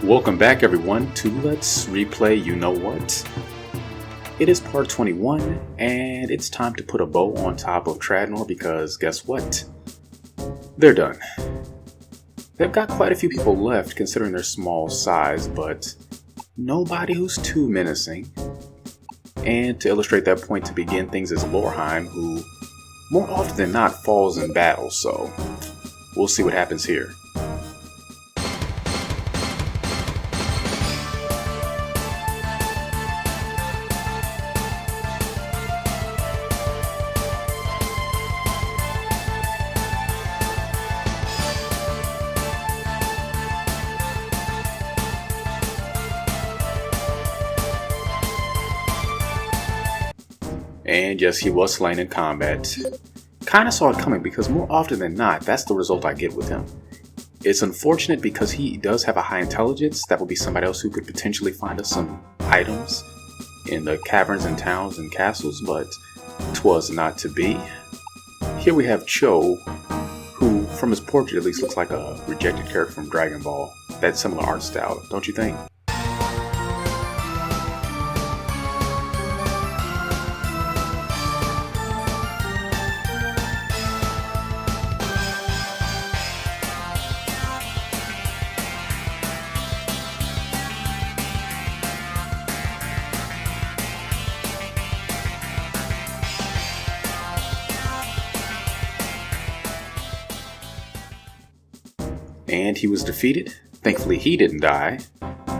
Welcome back everyone to Let's Replay You Know What. It is part 21 and it's time to put a bow on top of Tradnor because guess what? They're done. They've got quite a few people left considering their small size, but nobody who's too menacing. And to illustrate that point to begin things is Lorheim, who more often than not falls in battle, so we'll see what happens here. And yes, he was slain in combat. Kinda saw it coming because more often than not, that's the result I get with him. It's unfortunate because he does have a high intelligence. That would be somebody else who could potentially find us some items in the caverns and towns and castles, but 'twas not to be. Here we have Cho, who from his portrait at least looks like a rejected character from Dragon Ball. That similar art style, don't you think? And he was defeated. Thankfully he didn't die,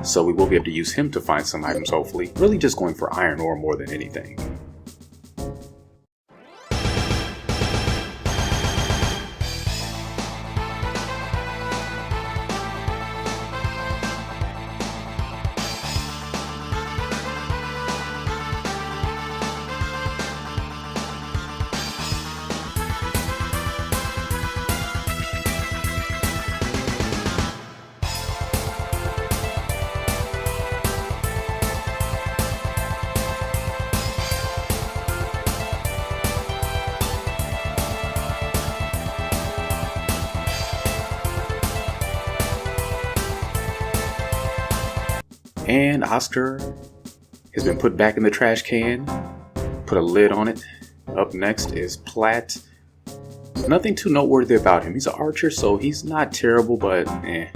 so we will be able to use him to find some items hopefully. Really just going for iron ore more than anything. And Oscar has been put back in the trash can, put a lid on it. Up next is Platt. Nothing too noteworthy about him. He's an archer, so he's not terrible, but eh.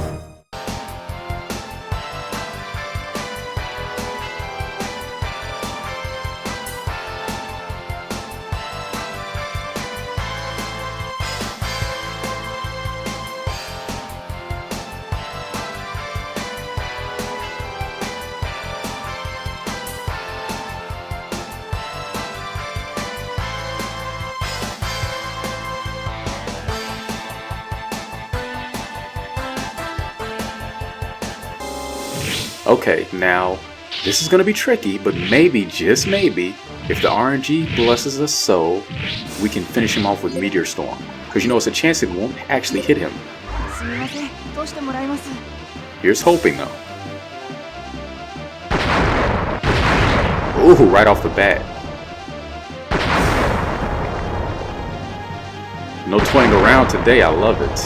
Okay, now, this is going to be tricky, but maybe, just maybe, if the RNG blesses us so, we can finish him off with Meteor Storm. Because you know, it's a chance it won't actually hit him. Here's hoping, though. Ooh, right off the bat. No toying around today, I love it.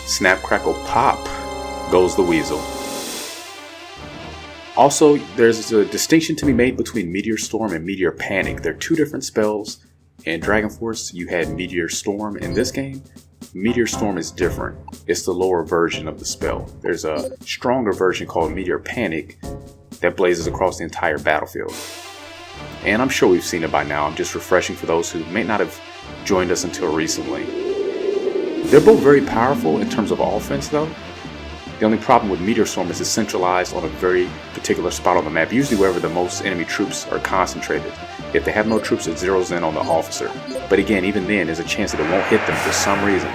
Snap, crackle, pop. Goes the weasel. Also, there's a distinction to be made between Meteor Storm and Meteor Panic. They're two different spells. In Dragon Force, you had Meteor Storm. In this game, Meteor Storm is different. It's the lower version of the spell. There's a stronger version called Meteor Panic that blazes across the entire battlefield. And I'm sure we've seen it by now. I'm just refreshing for those who may not have joined us until recently. They're both very powerful in terms of offense though. The only problem with Meteor Storm is it's centralized on a very particular spot on the map, usually wherever the most enemy troops are concentrated. If they have no troops, it zeroes in on the officer. But again, even then, there's a chance that it won't hit them for some reason.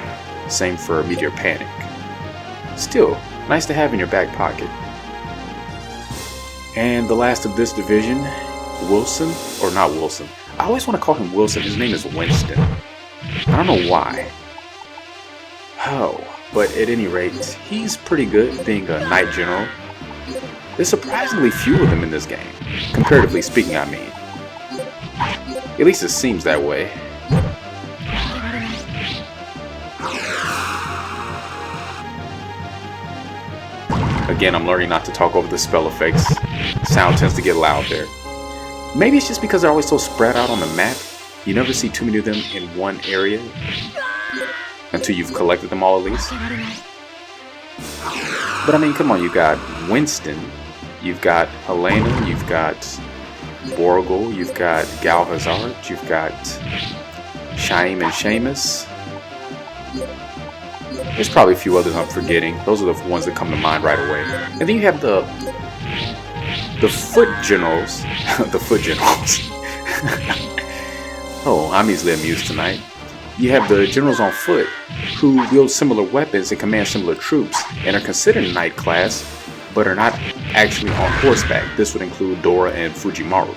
Same for Meteor Panic. Still, nice to have in your back pocket. And the last of this division, Wilson, or not Wilson. I always want to call him Wilson, his name is Winston. I don't know why. Oh. But at any rate, he's pretty good being a knight general. There's surprisingly few of them in this game. Comparatively speaking, I mean. At least it seems that way. Again, I'm learning not to talk over the spell effects. Sound tends to get loud there. Maybe it's just because they're always so spread out on the map. You never see too many of them in one area until you've collected them all at least. But I mean, come on, you got Winston, you've got Helena, you've got Borgel, you've got Galvazard, you've got Shaim and Seamus. There's probably a few others I'm forgetting. Those are the ones that come to mind right away. And then you have the foot generals. The foot generals. Oh, I'm easily amused tonight. You have the generals on foot who wield similar weapons and command similar troops and are considered knight class, but are not actually on horseback. This would include Dora and Fujimaru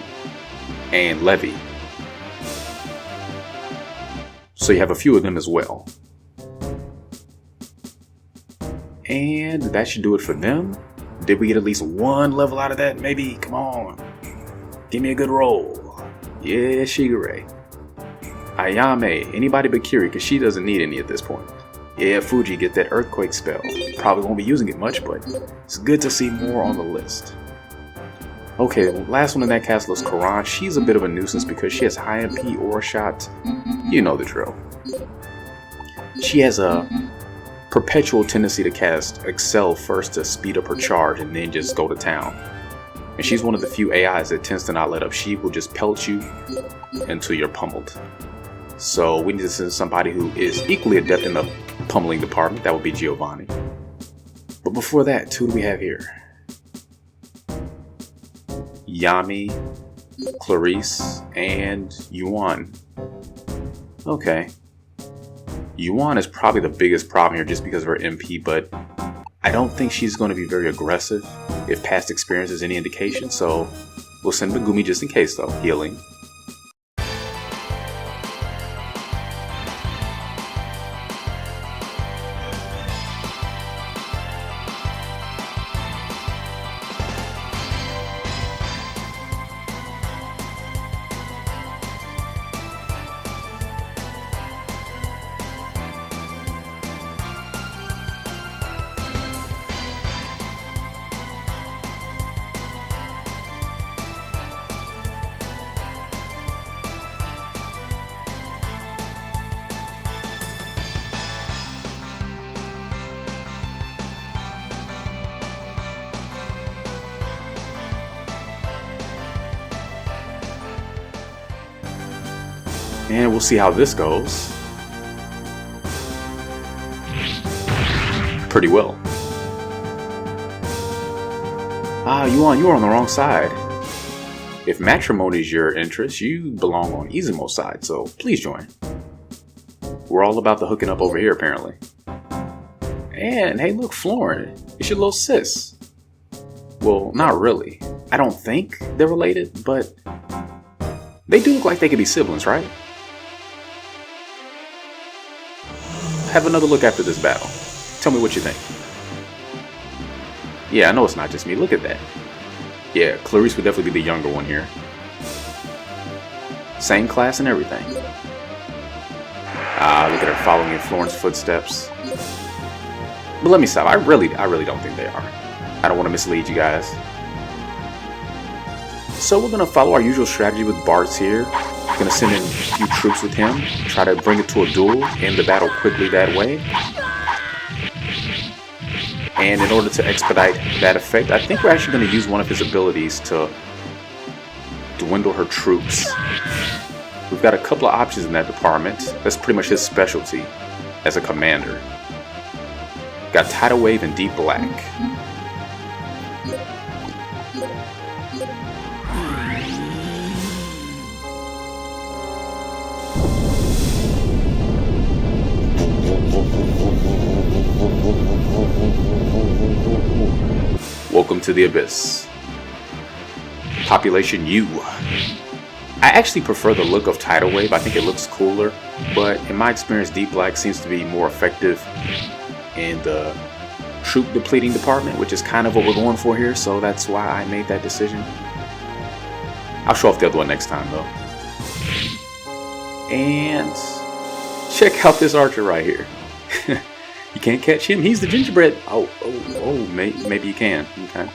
and Levi. So you have a few of them as well. And that should do it for them. Did we get at least one level out of that? Maybe? Come on. Give me a good roll. Yeah, Shigure. Ayame. Anybody but Kiri, because she doesn't need any at this point. Yeah, Fuji, get that earthquake spell. Probably won't be using it much, but it's good to see more on the list. Okay, last one in that cast was Karan. She's a bit of a nuisance because she has high MP aura shots. You know the drill. She has a perpetual tendency to cast Excel first to speed up her charge and then just go to town. And she's one of the few AIs that tends to not let up. She will just pelt you until you're pummeled. So we need to send somebody who is equally adept in the pummeling department. That would be Giovanni. But before that, who do we have here? Yami, Clarice, and Yuan. Okay. Yuan is probably the biggest problem here just because of her MP, but I don't think she's going to be very aggressive if past experience is any indication, so we'll send Megumi just in case though, healing. And we'll see how this goes. Pretty well. Ah, Yuan, you are on the wrong side. If matrimony is your interest, you belong on Izumo's side, so please join. We're all about the hooking up over here, apparently. And hey, look, Florin, it's your little sis. Well, not really. I don't think they're related, but they do look like they could be siblings, right? Have another look after this battle. Tell me what you think. Yeah, I know it's not just me. Look at that. Yeah, Clarice would definitely be the younger one here. Same class and everything. Ah, look at her following in Florin's footsteps. But let me stop. I really don't think they are. I don't want to mislead you guys. So we're going to follow our usual strategy with Bart's here. Gonna send in a few troops with him, try to bring it to a duel, end the battle quickly that way. And in order to expedite that effect, I think we're actually going to use one of his abilities to dwindle her troops. We've got a couple of options in that department. That's pretty much his specialty as a commander. Got Tidal Wave and Deep Black. Welcome to the Abyss. Population U. I actually prefer the look of Tidal Wave. I think it looks cooler, but in my experience, Deep Black seems to be more effective in the troop depleting department, which is kind of what we're going for here, so that's why I made that decision. I'll show off the other one next time, though. And check out this archer right here. You can't catch him. He's the gingerbread. Oh, maybe you can. Okay.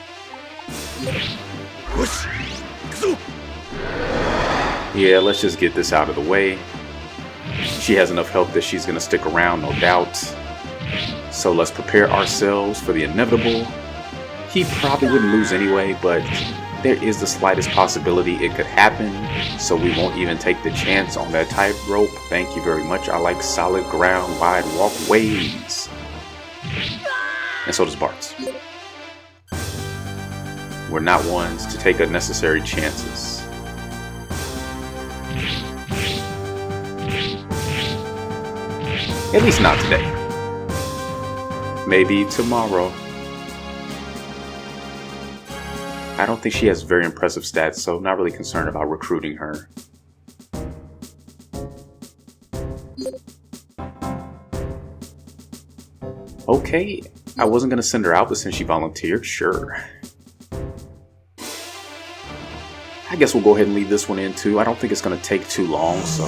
Yeah, let's just get this out of the way. She has enough help that she's going to stick around, no doubt. So let's prepare ourselves for the inevitable. He probably wouldn't lose anyway, but there is the slightest possibility it could happen. So we won't even take the chance on that tightrope. Thank you very much. I like solid ground, wide walkways. And so does Bart's. We're not ones to take unnecessary chances. At least not today. Maybe tomorrow. I don't think she has very impressive stats, so not really concerned about recruiting her. Okay, I wasn't going to send her out, but since she volunteered, sure. I guess we'll go ahead and leave this one in too. I don't think it's going to take too long, so...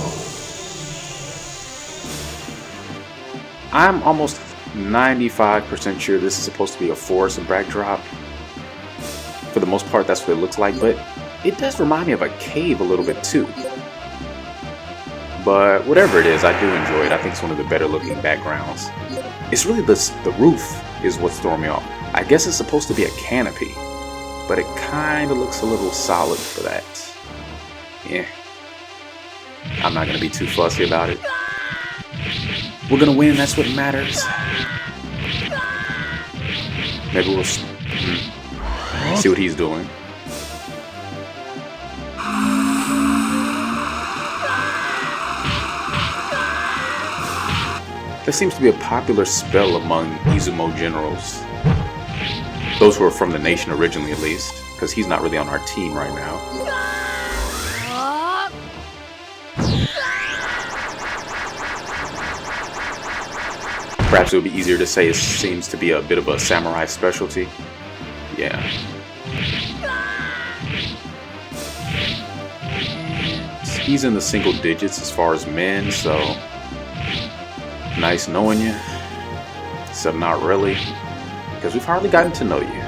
I'm almost 95% sure this is supposed to be a forest and backdrop. For the most part, that's what it looks like, but it does remind me of a cave a little bit too. But whatever it is, I do enjoy it. I think it's one of the better looking backgrounds. It's really the roof is what's throwing me off. I guess it's supposed to be a canopy, but it kind of looks a little solid for that. Yeah. I'm not going to be too fussy about it. We're going to win, that's what matters. Maybe we'll see what he's doing. That seems to be a popular spell among Izumo generals. Those who are from the nation originally, at least. Because he's not really on our team right now. Perhaps it would be easier to say it seems to be a bit of a samurai specialty. Yeah. He's in the single digits as far as men, so nice knowing you. Except not really, because we've hardly gotten to know you.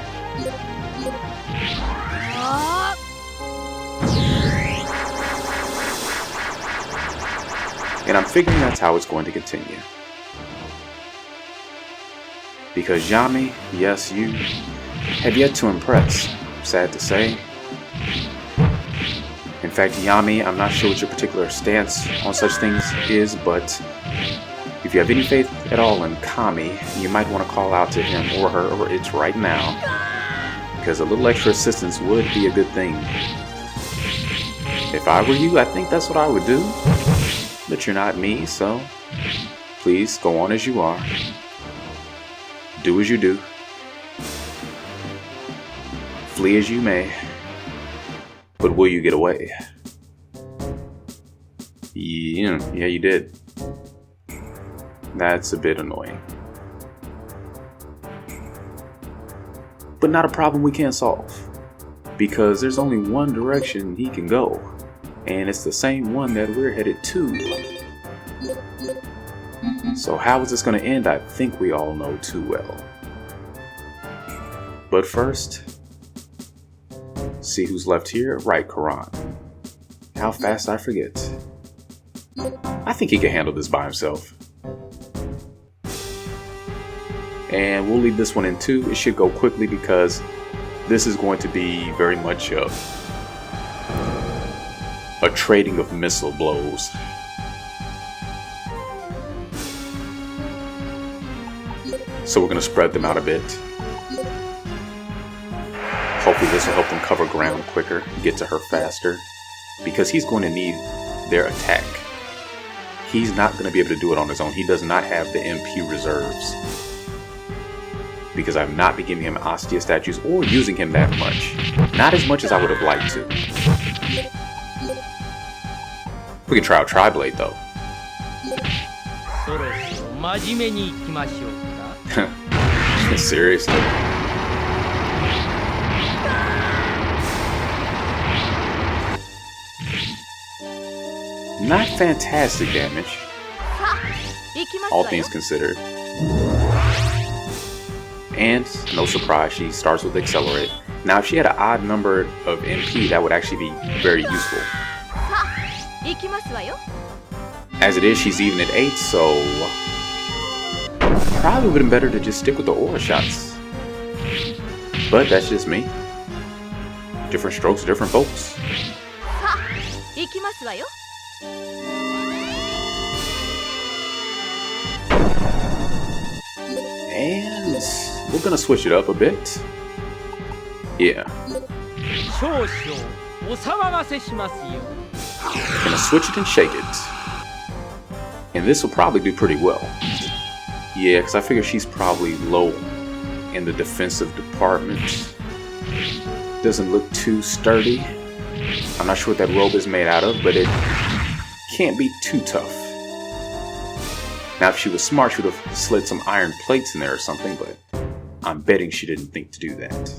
And I'm figuring that's how it's going to continue. Because Yami, yes, you have yet to impress, sad to say. In fact, Yami, I'm not sure what your particular stance on such things is, but if you have any faith at all in Kami, you might want to call out to him or her or it right now, because a little extra assistance would be a good thing. If I were you, I think that's what I would do, but you're not me, so please go on as you are. Do as you do. Flee as you may. But will you get away? Yeah, you did. That's a bit annoying. But not a problem we can't solve. Because there's only one direction he can go. And it's the same one that we're headed to. So how is this going to end? I think we all know too well. But first, see who's left here? Right, Karan. How fast I forget. I think he can handle this by himself. And we'll leave this one in too. It should go quickly because this is going to be very much a trading of missile blows. So we're going to spread them out a bit. Hopefully this will help them cover ground quicker, get to her faster, because he's going to need their attack. He's not going to be able to do it on his own. He does not have the MP reserves. Because I've not been giving him Ostia statues or using him that much. Not as much as I would have liked to. We can try out Tri-Blade though. Seriously? Not fantastic damage, all things considered. And no surprise, she starts with Accelerate. Now if she had an odd number of MP, that would actually be very useful. As it is, she's even at 8, so probably would have been better to just stick with the aura shots. But that's just me. Different strokes, different folks. And we're gonna switch it up a bit. Yeah. Gonna switch it and shake it. And this will probably do pretty well. Yeah, because I figure she's probably low in the defensive department. Doesn't look too sturdy. I'm not sure what that robe is made out of, but it can't be too tough. Now, if she was smart, she would have slid some iron plates in there or something, but I'm betting she didn't think to do that.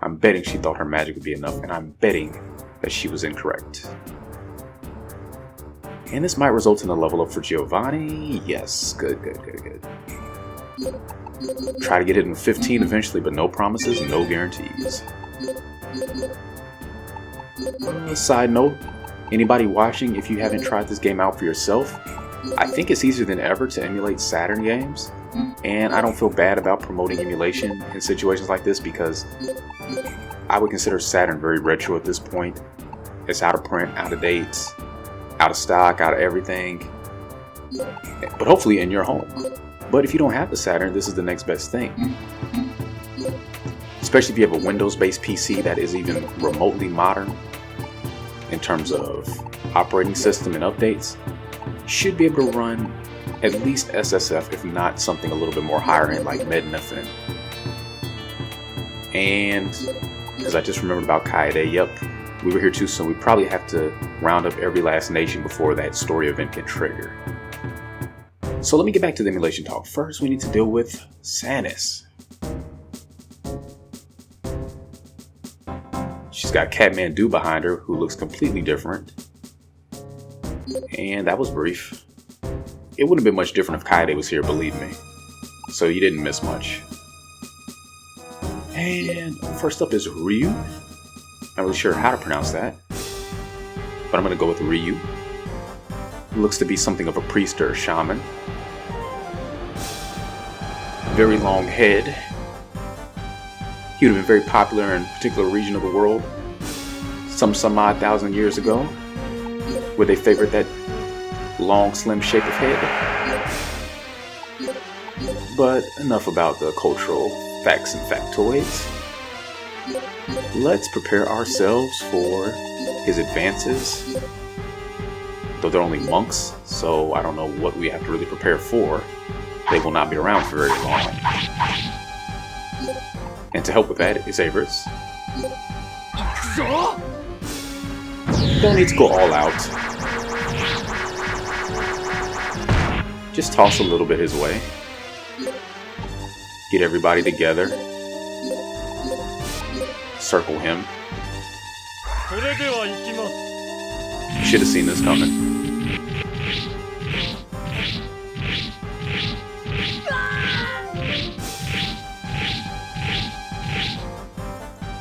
I'm betting she thought her magic would be enough, and I'm betting that she was incorrect. And this might result in a level up for Giovanni. Yes, good. Try to get it in 15 eventually, but no promises, no guarantees. Side note, anybody watching, if you haven't tried this game out for yourself, I think it's easier than ever to emulate Saturn games, and I don't feel bad about promoting emulation in situations like this because I would consider Saturn very retro at this point. It's out of print, out of date, out of stock, out of everything, but hopefully in your home. But if you don't have the Saturn, this is the next best thing. Especially if you have a Windows-based PC that is even remotely modern in terms of operating system and updates, you should be able to run at least SSF, if not something a little bit more higher end like Mednaf. And because I just remembered about Kaede, yep, we were here too soon. We probably have to round up every last nation before that story event can trigger. So let me get back to the emulation talk. First, we need to deal with Sanis. She's got Kathmandu behind her, who looks completely different. And that was brief. It wouldn't have been much different if Kaede was here, believe me. So you didn't miss much. And first up is Ryu. Not really sure how to pronounce that, but I'm going to go with Ryu. Looks to be something of a priest or a shaman. Very long head. He would have been very popular in a particular region of the world some odd thousand years ago, where they favored that long, slim shape of head. But enough about the cultural facts and factoids. Let's prepare ourselves for his advances. Though they're only monks, so I don't know what we have to really prepare for. They will not be around for very long. And to help with that is Avers. Don't need to go all out. Just toss a little bit his way. Get everybody together. Circle him. Should have seen this coming.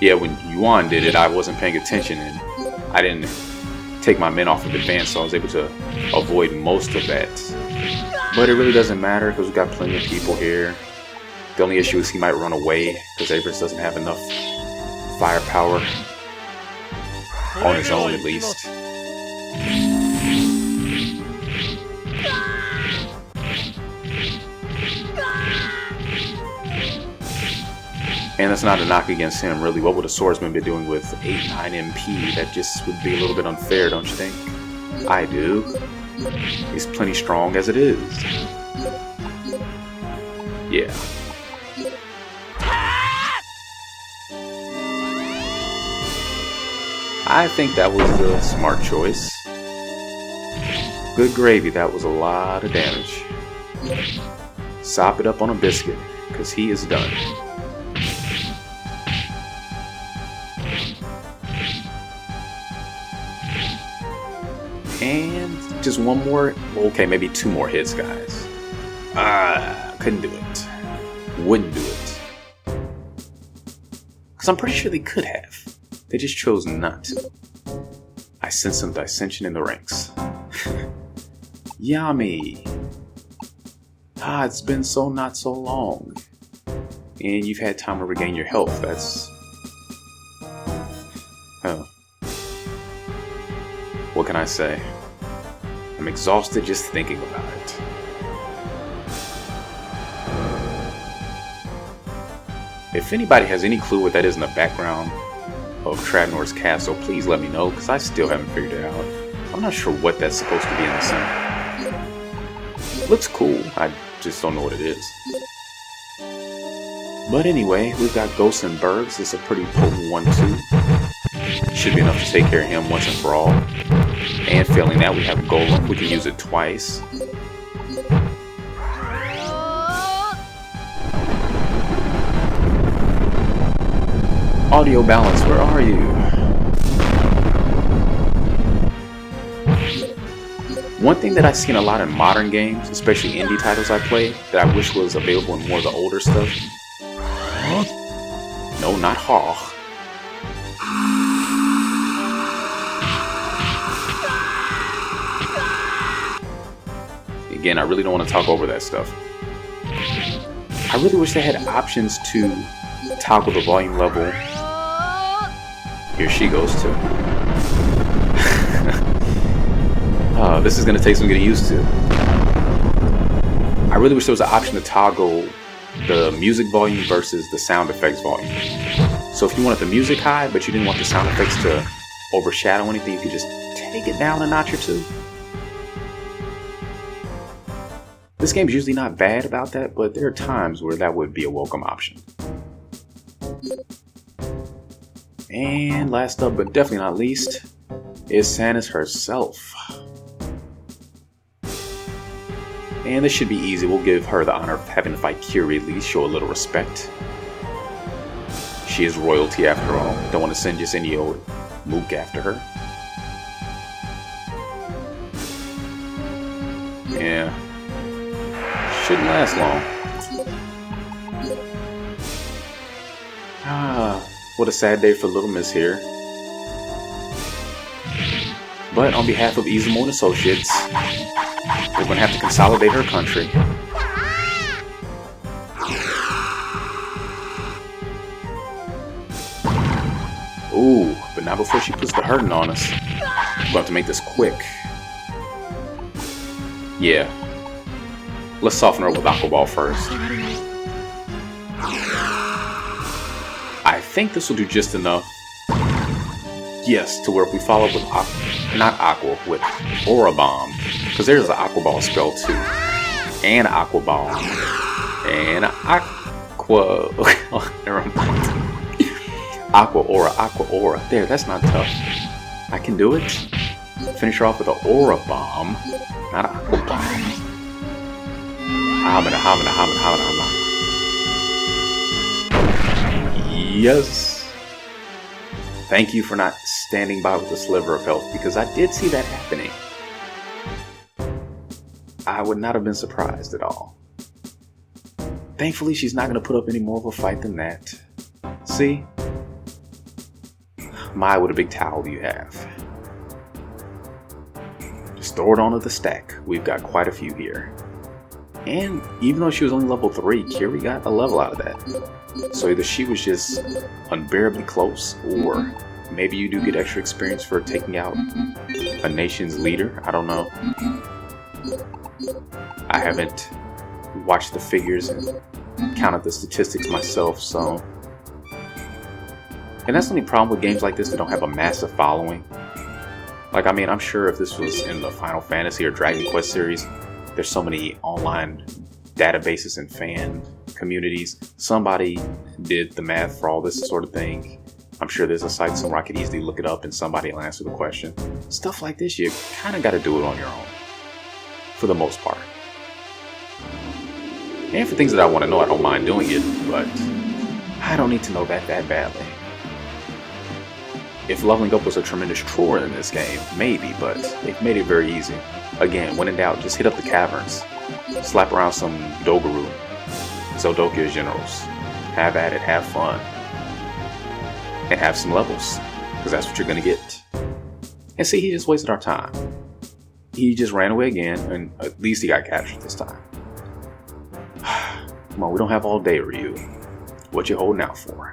Yeah, when Yuan did it, I wasn't paying attention and I didn't take my men off of advance, so I was able to avoid most of that. But it really doesn't matter because we've got plenty of people here. The only issue is he might run away because Avers doesn't have enough firepower on his own, at least. And that's not a knock against him, really. What would a swordsman be doing with 8-9 MP? That just would be a little bit unfair, don't you think? I do. He's plenty strong as it is. Yeah. I think that was the smart choice. Good gravy, that was a lot of damage. Sop it up on a biscuit, because he is done. And just one more, okay, maybe two more hits, guys. Couldn't do it. wouldn't do it. Because I'm pretty sure they could have. They just chose not to. I sense some dissension in the ranks. Yami. It's been so not so long. And you've had time to regain your health. That's... What can I say? I'm exhausted just thinking about it. If anybody has any clue what that is in the background of Tradnor's castle, please let me know, because I still haven't figured it out. I'm not sure what that's supposed to be in the center. Looks cool, I just don't know what it is. But anyway, we've got Ghosts and Bergs. It's a pretty potent one too. Should be enough to take care of him once and for all. And failing that, we have Golem. We can use it twice. Audio balance, where are you? One thing that I've seen a lot in modern games, especially indie titles I play, that I wish was available in more of the older stuff. No, not Haw. Again, I really don't want to talk over that stuff. I really wish they had options to toggle the volume level. Here she goes too. This is going to take some getting used to. I really wish there was an option to toggle the music volume versus the sound effects volume. So if you wanted the music high, but you didn't want the sound effects to overshadow anything, you could just take it down a notch or two. This game's usually not bad about that, but there are times where that would be a welcome option. And last up, but definitely not least, is Sanis herself. And this should be easy. We'll give her the honor of having to fight Kiri at least, show a little respect. She is royalty after all. Don't want to send just any old mook after her. Yeah. Shouldn't last long. What a sad day for Little Miss here. But on behalf of Izumo and Associates, we're going to have to consolidate her country. Ooh, but not before she puts the hurting on us. We'll have to make this quick. Yeah. Let's soften her with Aqua Ball first. I think this will do just enough. Yes, to where if we follow up with with Aura Bomb, because there's an Aqua Ball spell too, and Aqua Bomb, and Aqua. Never mind. Aqua Aura. There, that's not tough. I can do it. Finish her off with an Aura Bomb, not an Aqua Bomb. Hamina. Yes. Thank you for not standing by with a sliver of health, because I did see that happening. I would not have been surprised at all. Thankfully, she's not going to put up any more of a fight than that. See? My, what a big towel you have. Just throw it onto the stack. We've got quite a few here. And even though she was only level 3, Kiri got a level out of that. So either she was just unbearably close, or maybe you do get extra experience for taking out a nation's leader. I don't know. I haven't watched the figures and counted the statistics myself, so... And that's the only problem with games like this that don't have a massive following. Like, I mean, I'm sure if this was in the Final Fantasy or Dragon Quest series, there's so many online databases and fan communities. Somebody did the math for all this sort of thing. I'm sure there's a site somewhere I could easily look it up and somebody will answer the question. Stuff like this, you kind of got to do it on your own. For the most part. And for things that I want to know, I don't mind doing it, but I don't need to know that badly. If leveling up was a tremendous chore in this game, maybe, but they've made it very easy. Again, when in doubt, just hit up the caverns. Slap around some Dogaru. Zeldokya's generals. Have at it, have fun. And have some levels, because that's what you're going to get. And see, he just wasted our time. He just ran away again, and at least he got captured this time. Come on, we don't have all day, Ryu. What you holding out for?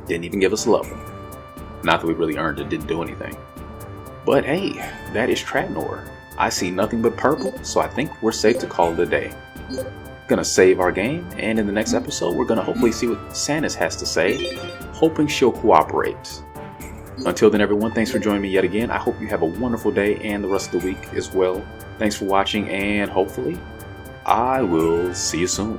Didn't even give us a level. Not that we really earned it, didn't do anything. But hey, that is Tradnor. I see nothing but purple, so I think we're safe to call it a day. Gonna save our game, and in the next episode, we're gonna hopefully see what Sanus has to say, hoping she'll cooperate. Until then, everyone, thanks for joining me yet again. I hope you have a wonderful day and the rest of the week as well. Thanks for watching, and hopefully, I will see you soon.